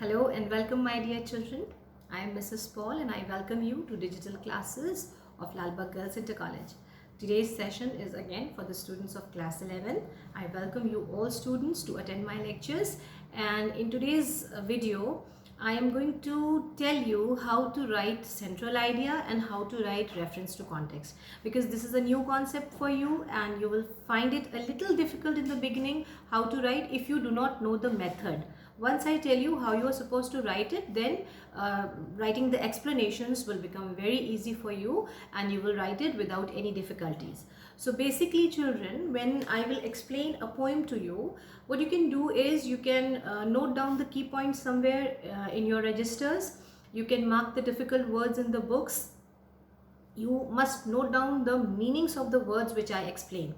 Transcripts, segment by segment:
Hello and welcome, my dear children. I am Mrs. Paul and I welcome you to digital classes of Lalbagh Girls Inter College. Today's session is again for the students of class 11. I welcome you all students to attend my lectures, and in today's video I am going to tell you how to write central idea and how to write reference to context, because this is a new concept for you and you will find it a little difficult in the beginning how to write if you do not know the method. Once I tell you how you are supposed to write it, then writing the explanations will become very easy for you and you will write it without any difficulties. So basically, children, when I will explain a poem to you, what you can do is you can note down the key points somewhere in your registers. You can mark the difficult words in the books. You must note down the meanings of the words which I explain.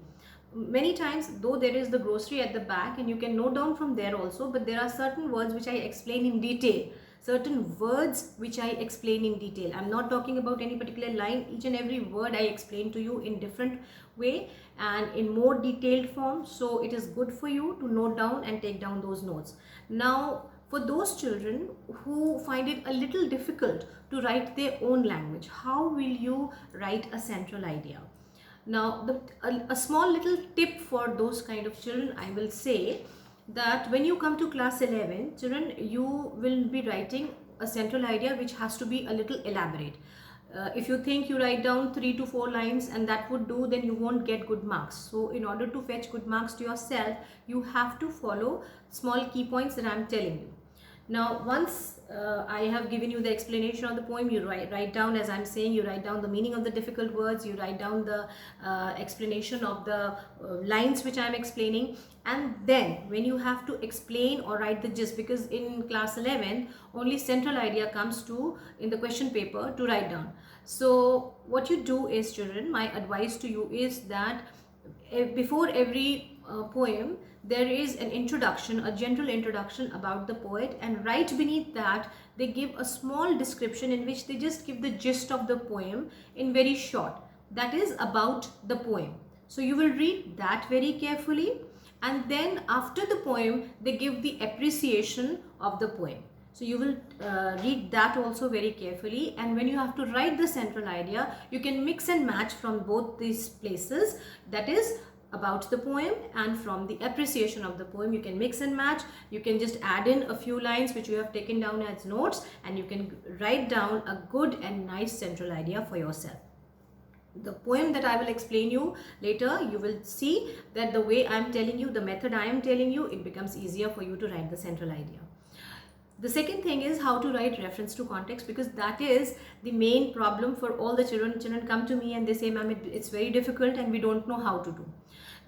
Many times, though, there is the glossary at the back and you can note down from there also, but there are certain words which I explain in detail, certain words which I explain in detail. I'm not talking about any particular line. Each and every word I explain to you in different way and in more detailed form, so it is good for you to note down and take down those notes. Now, for those children who find it a little difficult to write their own language, how will you write a central idea? Now, a small little tip for those kind of children, I will say that when you come to class 11, children, you will be writing a central idea which has to be a little elaborate. If you think you write down 3 to 4 lines and that would do, then you won't get good marks. So in order to fetch good marks to yourself, you have to follow small key points that I am telling you. Now, once I have given you the explanation of the poem, you write down, as I'm saying, you write down the meaning of the difficult words, you write down the explanation of the lines which I'm explaining, and then when you have to explain or write the gist, because in class 11 only central idea comes to in the question paper to write down. So what you do is, children, my advice to you is that before every poem there is an introduction, a general introduction about the poet, and right beneath that they give a small description in which they just give the gist of the poem in very short, that is about the poem. So you will read that very carefully, and then after the poem they give the appreciation of the poem. So you will read that also very carefully, and when you have to write the central idea, you can mix and match from both these places, that is about the poem and from the appreciation of the poem. You can mix and match. You can just add in a few lines which you have taken down as notes, and you can write down a good and nice central idea for yourself. The poem that I will explain you later, you will see that the way I am telling you, the method I am telling you, it becomes easier for you to write the central idea. The second thing is how to write reference to context, because that is the main problem for all the children. Children come to me and they say, ma'am, it's very difficult and we don't know how to do.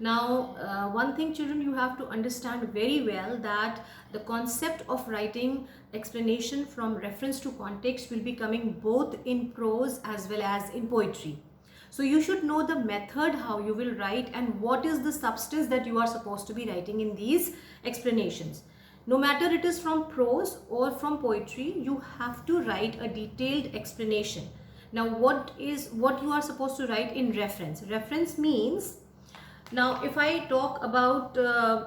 Now, one thing, children, you have to understand very well that the concept of writing explanation from reference to context will be coming both in prose as well as in poetry. So you should know the method how you will write and what is the substance that you are supposed to be writing in these explanations. No matter it is from prose or from poetry, you have to write a detailed explanation. Now, what you are supposed to write in reference? Reference means, now if I talk about,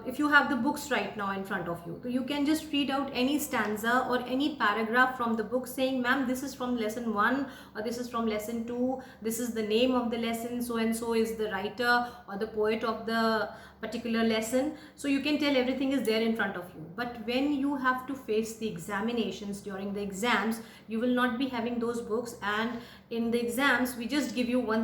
if you have the books right now in front of you, so you can just read out any stanza or any paragraph from the book saying, ma'am, this is from lesson 1 or this is from lesson 2, this is the name of the lesson, so and so is the writer or the poet of the particular lesson. So you can tell everything is there in front of you. But when you have to face the examinations during the exams, you will not be having those books, and in the exams we just give you one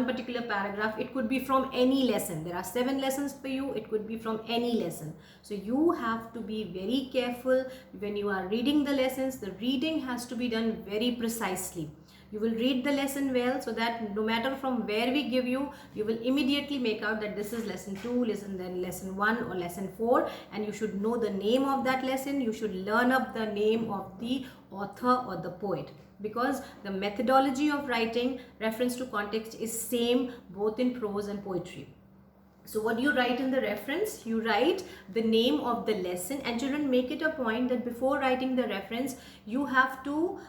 particular paragraph. It could be from any lesson. There are 7 lessons for you. It could be from any lesson. So you have to be very careful when you are reading the lessons. The reading has to be done very precisely. You will read the lesson well, so that no matter from where we give you, you will immediately make out that this is lesson 2, lesson 1 or lesson 4, and you should know the name of that lesson. You should learn up the name of the author or the poet, because the methodology of writing reference to context is same both in prose and poetry. So what you write in the reference, you write the name of the lesson, and children, make it a point that before writing the reference, you have to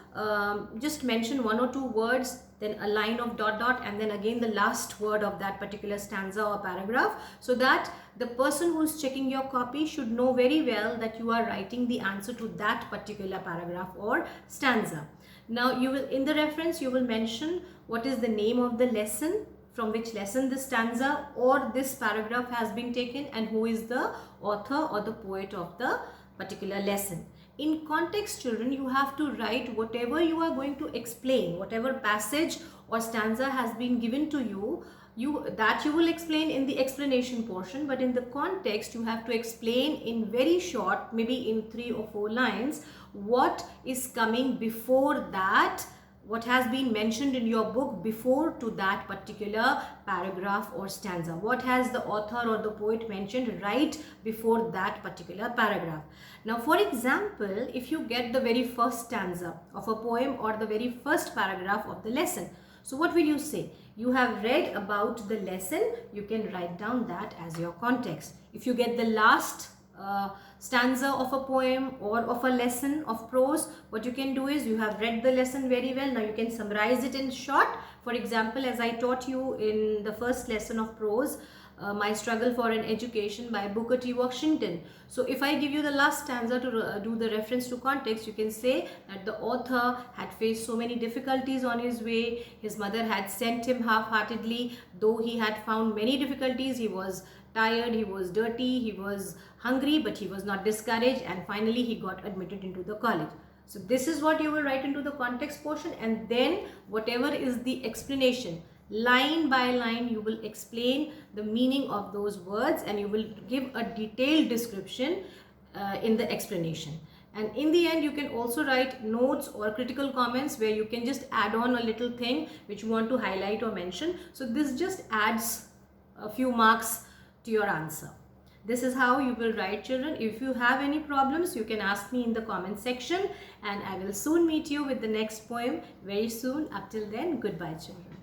just mention 1 or 2 words then a line of dot dot, and then again the last word of that particular stanza or paragraph, so that the person who is checking your copy should know very well that you are writing the answer to that particular paragraph or stanza. Now you will, in the reference, you will mention what is the name of the lesson, from which lesson this stanza or this paragraph has been taken, and who is the author or the poet of the particular lesson. In context, children, you have to write whatever you are going to explain, whatever passage or stanza has been given to you, that you will explain in the explanation portion, but in the context you have to explain in very short, maybe in 3 or 4 lines, what is coming before that, what has been mentioned in your book before to that particular paragraph or stanza. What has the author or the poet mentioned right before that particular paragraph. Now, for example, if you get the very first stanza of a poem or the very first paragraph of the lesson, so what will you say? You have read about the lesson, you can write down that as your context. If you get the last stanza of a poem or of a lesson of prose, what you can do is, you have read the lesson very well, now you can summarize it in short. For example, as I taught you in the first lesson of prose, My Struggle for an Education by Booker T. Washington. So if I give you the last stanza to do the reference to context, you can say that the author had faced so many difficulties on his way. His mother had sent him half-heartedly. Though he had found many difficulties, he was tired, he was dirty, he was hungry, but he was not discouraged, and finally he got admitted into the college. So this is what you will write into the context portion, and then whatever is the explanation, line by line you will explain the meaning of those words, and you will give a detailed description in the explanation. And in the end, you can also write notes or critical comments where you can just add on a little thing which you want to highlight or mention. So this just adds a few marks to your answer. This is how you will write, children. If you have any problems, you can ask me in the comment section, and I will soon meet you with the next poem very soon. Up till then, goodbye, children.